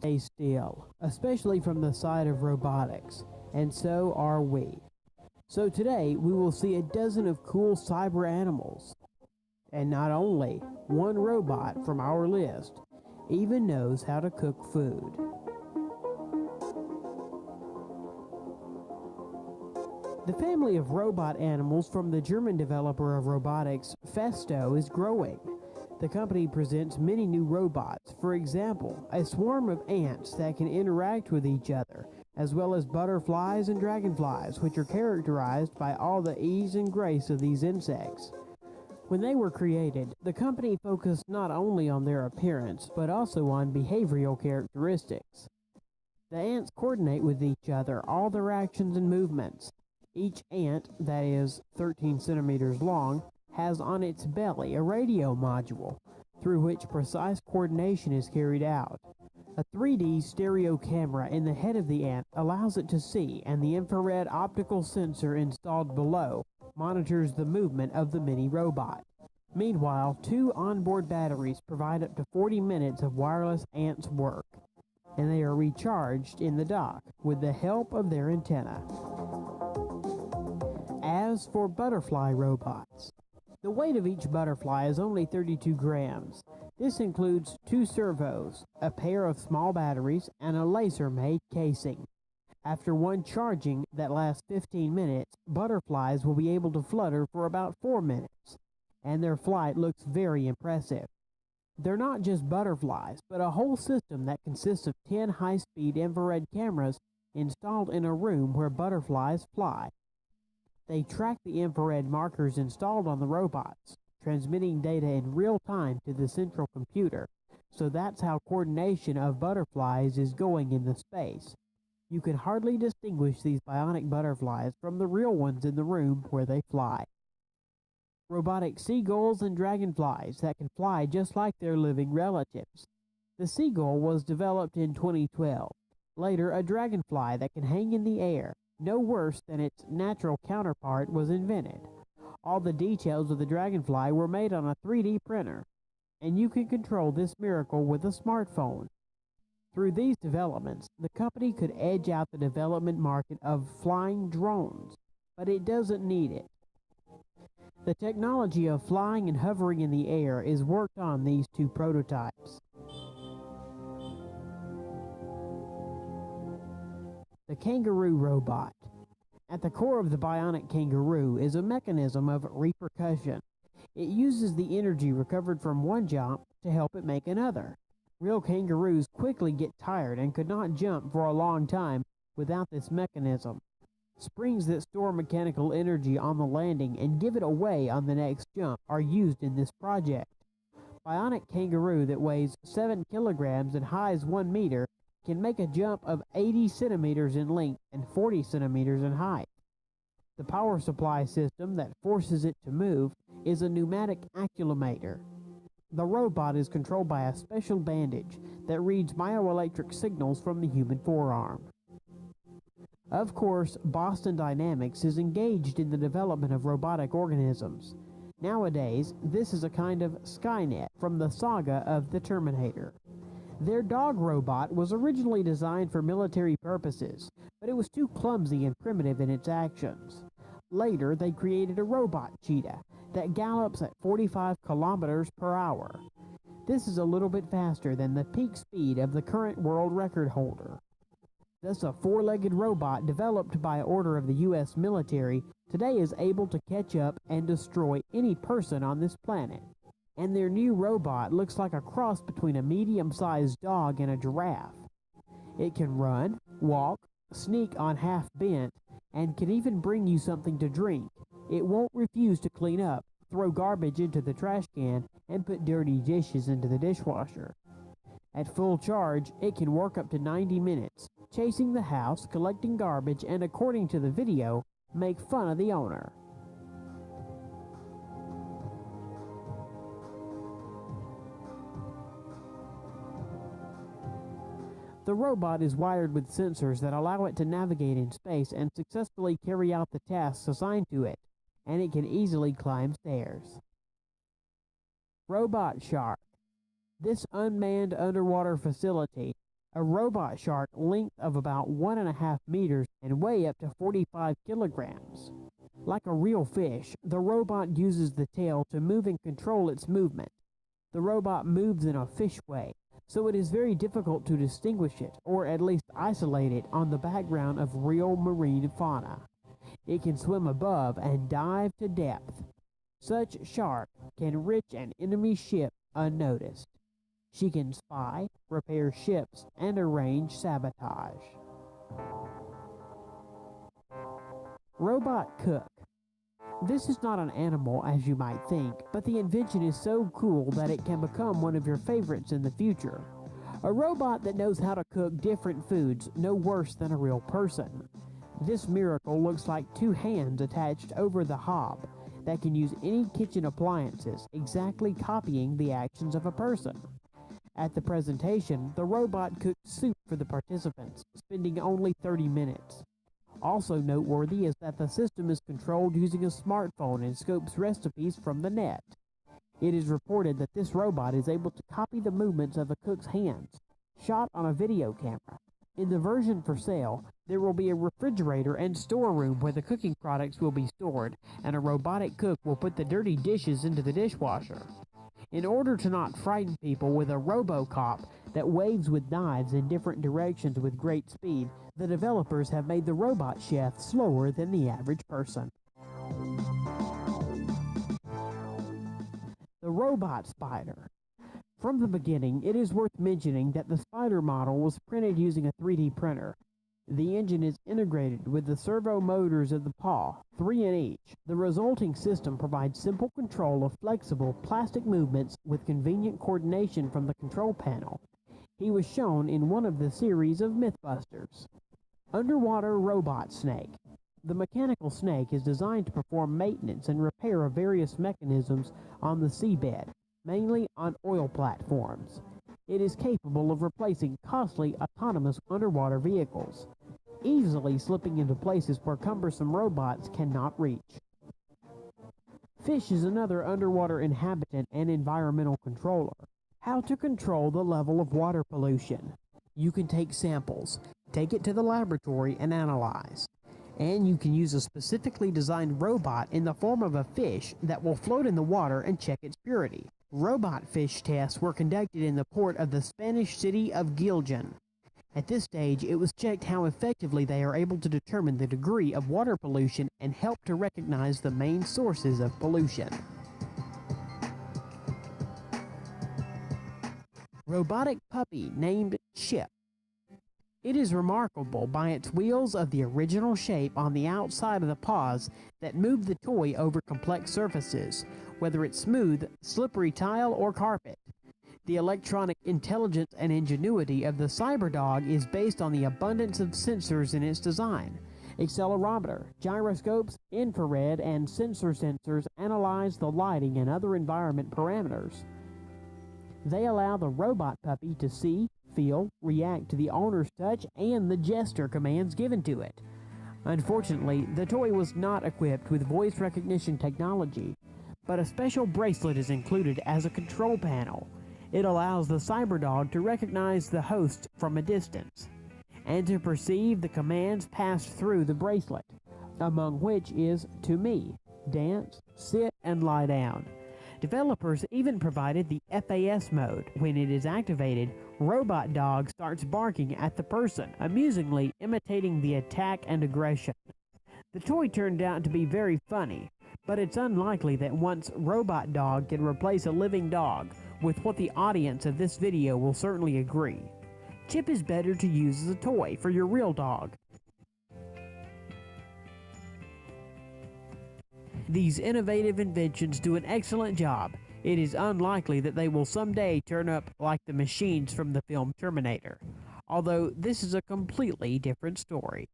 stay still, especially from the side of robotics, and so are we. So today we will see a dozen of cool cyber animals. And not only, one robot from our list even knows how to cook food. The family of robot animals from the German developer of robotics, Festo, is growing. The company presents many new robots, for example, a swarm of ants that can interact with each other, as well as butterflies and dragonflies, which are characterized by all the ease and grace of these insects. When they were created, the company focused not only on their appearance, but also on behavioral characteristics. The ants coordinate with each other all their actions and movements. Each ant, that is 13 centimeters long, has on its belly a radio module, through which precise coordination is carried out. A 3D stereo camera in the head of the ant allows it to see, and the infrared optical sensor installed below monitors the movement of the mini robot. Meanwhile, 2 onboard batteries provide up to 40 minutes of wireless ants work, and they are recharged in the dock with the help of their antenna. As for butterfly robots, the weight of each butterfly is only 32 grams. This includes 2 servos, a pair of small batteries, and a laser-made casing. After one charging that lasts 15 minutes, butterflies will be able to flutter for about 4 minutes, and their flight looks very impressive. They're not just butterflies, but a whole system that consists of 10 high-speed infrared cameras installed in a room where butterflies fly. They track the infrared markers installed on the robots, transmitting data in real time to the central computer. So that's how coordination of butterflies is going in the space. You can hardly distinguish these bionic butterflies from the real ones in the room where they fly. Robotic seagulls and dragonflies that can fly just like their living relatives. The seagull was developed in 2012. Later, a dragonfly that can hang in the air, no worse than its natural counterpart, was invented. All the details of the dragonfly were made on a 3D printer, and you can control this miracle with a smartphone. Through these developments, the company could edge out the development market of flying drones, but it doesn't need it. The technology of flying and hovering in the air is worked on these 2 prototypes. The kangaroo robot. At the core of the bionic kangaroo is a mechanism of repercussion. It uses the energy recovered from one jump to help it make another. Real kangaroos quickly get tired and could not jump for a long time without this mechanism. Springs that store mechanical energy on the landing and give it away on the next jump are used in this project. Bionic kangaroo that weighs 7 kilograms and highs 1 meter can make a jump of 80 centimeters in length and 40 centimeters in height. The power supply system that forces it to move is a pneumatic accelerometer. The robot is controlled by a special bandage that reads myoelectric signals from the human forearm. Of course, Boston Dynamics is engaged in the development of robotic organisms. Nowadays, this is a kind of Skynet from the saga of the Terminator. Their dog robot was originally designed for military purposes, but it was too clumsy and primitive in its actions. Later, they created a robot cheetah that gallops at 45 kilometers per hour. This is a little bit faster than the peak speed of the current world record holder. Thus, a 4-legged robot developed by order of the U.S. military today is able to catch up and destroy any person on this planet. And their new robot looks like a cross between a medium-sized dog and a giraffe. It can run, walk, sneak on half bent, and can even bring you something to drink. It won't refuse to clean up, throw garbage into the trash can, and put dirty dishes into the dishwasher. At full charge, it can work up to 90 minutes, chasing the house, collecting garbage, and according to the video, make fun of the owner. The robot is wired with sensors that allow it to navigate in space and successfully carry out the tasks assigned to it, and it can easily climb stairs. Robot Shark. This unmanned underwater facility A robot shark length of about 1.5 meters and weigh up to 45 kilograms. Like a real fish, the robot uses the tail to move and control its movement. The robot moves in a fish way, so it is very difficult to distinguish it, or at least isolate it on the background of real marine fauna. It can swim above and dive to depth. Such shark can reach an enemy ship unnoticed. She can spy, repair ships, and arrange sabotage. Robot cook. This is not an animal as you might think, but the invention is so cool that it can become one of your favorites in the future. A robot that knows how to cook different foods no worse than a real person. This miracle looks like two hands attached over the hob that can use any kitchen appliances, exactly copying the actions of a person. At the presentation, the robot cooked soup for the participants, spending only 30 minutes. Also noteworthy is that the system is controlled using a smartphone and scopes recipes from the net. It is reported that this robot is able to copy the movements of a cook's hands, shot on a video camera. In the version for sale, there will be a refrigerator and storeroom where the cooking products will be stored, and a robotic cook will put the dirty dishes into the dishwasher. In order to not frighten people with a RoboCop that waves with knives in different directions with great speed, the developers have made the robot chef slower than the average person. The robot spider. From the beginning, it is worth mentioning that the spider model was printed using a 3D printer. The engine is integrated with the servo motors of the paw, 3 in each. The resulting system provides simple control of flexible plastic movements with convenient coordination from the control panel. He was shown in one of the series of Mythbusters. Underwater robot snake. The mechanical snake is designed to perform maintenance and repair of various mechanisms on the seabed, mainly on oil platforms. It is capable of replacing costly autonomous underwater vehicles, easily slipping into places where cumbersome robots cannot reach. Fish is another underwater inhabitant and environmental controller. How to control the level of water pollution. You can take samples, take it to the laboratory and analyze. And you can use a specifically designed robot in the form of a fish that will float in the water and check its purity. Robot fish tests were conducted in the port of the Spanish city of Giljan. At this stage, it was checked how effectively they are able to determine the degree of water pollution and help to recognize the main sources of pollution. Robotic puppy named Chip. It is remarkable by its wheels of the original shape on the outside of the paws that move the toy over complex surfaces, whether it's smooth, slippery tile, or carpet. The electronic intelligence and ingenuity of the CyberDog is based on the abundance of sensors in its design. Accelerometer, gyroscopes, infrared, and sensors analyze the lighting and other environment parameters. They allow the robot puppy to see, feel, react to the owner's touch and the gesture commands given to it. Unfortunately, the toy was not equipped with voice recognition technology, but a special bracelet is included as a control panel. It allows the CyberDog to recognize the host from a distance, and to perceive the commands passed through the bracelet, among which is to me, dance, sit, and lie down. Developers even provided the FAS mode. When it is activated, Robot Dog starts barking at the person, amusingly imitating the attack and aggression. The toy turned out to be very funny, but it's unlikely that once Robot Dog can replace a living dog, with what the audience of this video will certainly agree. Chip is better to use as a toy for your real dog. These innovative inventions do an excellent job. It is unlikely that they will someday turn up like the machines from the film Terminator, although this is a completely different story.